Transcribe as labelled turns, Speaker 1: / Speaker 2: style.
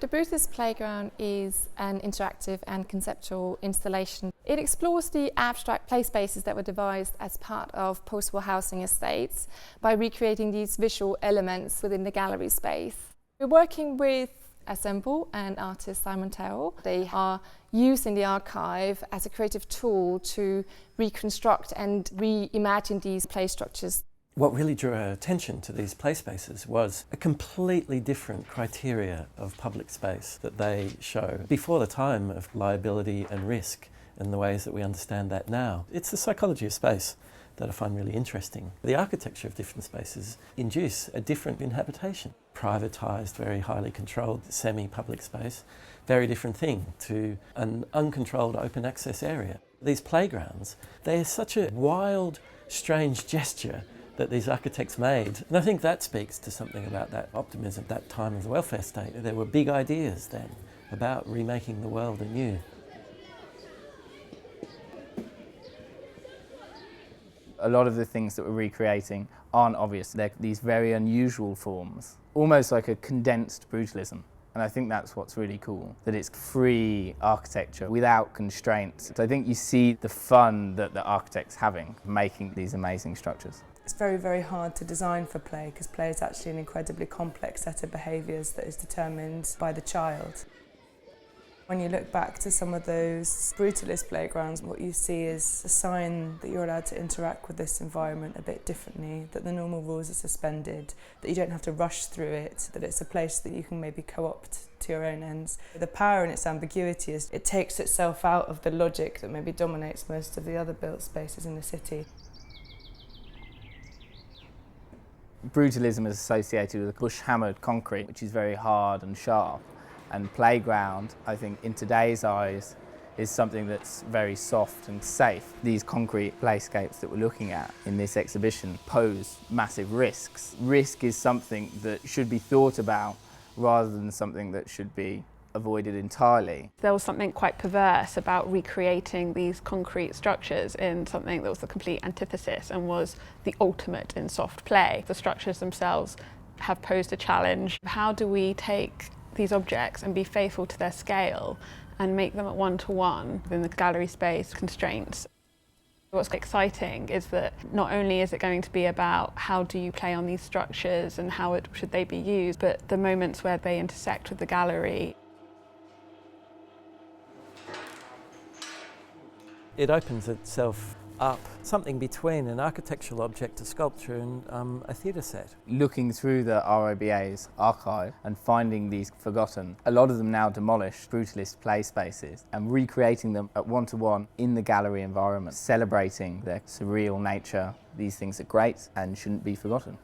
Speaker 1: The Brutalist Playground is an interactive and conceptual installation. It explores the abstract play spaces that were devised as part of post-war housing estates by recreating these visual elements within the gallery space. We're working with Assemble and artist Simon Terrill. They are used in the archive as a creative tool to reconstruct and reimagine these play structures.
Speaker 2: What really drew our attention to these play spaces was a completely different criteria of public space that they show before the time of liability and risk in the ways that we understand that now. It's the psychology of space that I find really interesting. The architecture of different spaces induce a different inhabitation. Privatised, very highly controlled semi-public space, very different thing to an uncontrolled open access area. These playgrounds, they're such a wild, strange gesture that these architects made. And I think that speaks to something about that optimism, that time of the welfare state. There were big ideas then about remaking the world anew.
Speaker 3: A lot of the things that we're recreating aren't obvious. They're these very unusual forms, almost like a condensed brutalism. And I think that's what's really cool, that it's free architecture without constraints. So I think you see the fun that the architect's having making these amazing structures.
Speaker 4: It's very, very hard to design for play because play is actually an incredibly complex set of behaviours that is determined by the child. When you look back to some of those brutalist playgrounds, what you see is a sign that you're allowed to interact with this environment a bit differently, that the normal rules are suspended, that you don't have to rush through it, that it's a place that you can maybe co-opt to your own ends. The power in its ambiguity is it takes itself out of the logic that maybe dominates most of the other built spaces in the city.
Speaker 3: Brutalism is associated with bush-hammered concrete, which is very hard and sharp. And playground, I think, in today's eyes, is something that's very soft and safe. These concrete playscapes that we're looking at in this exhibition pose massive risks. Risk is something that should be thought about rather than something that should be avoided entirely.
Speaker 5: There was something quite perverse about recreating these concrete structures in something that was the complete antithesis and was the ultimate in soft play. The structures themselves have posed a challenge. How do we take these objects and be faithful to their scale and make them at one-to-one within the gallery space constraints? What's exciting is that not only is it going to be about how do you play on these structures and how should they be used, but the moments where they intersect with the gallery.
Speaker 2: It opens itself up, something between an architectural object, a sculpture and a theatre set.
Speaker 3: Looking through the RIBA's archive and finding these forgotten, a lot of them now demolished brutalist play spaces and recreating them at one-to-one in the gallery environment, celebrating their surreal nature. These things are great and shouldn't be forgotten.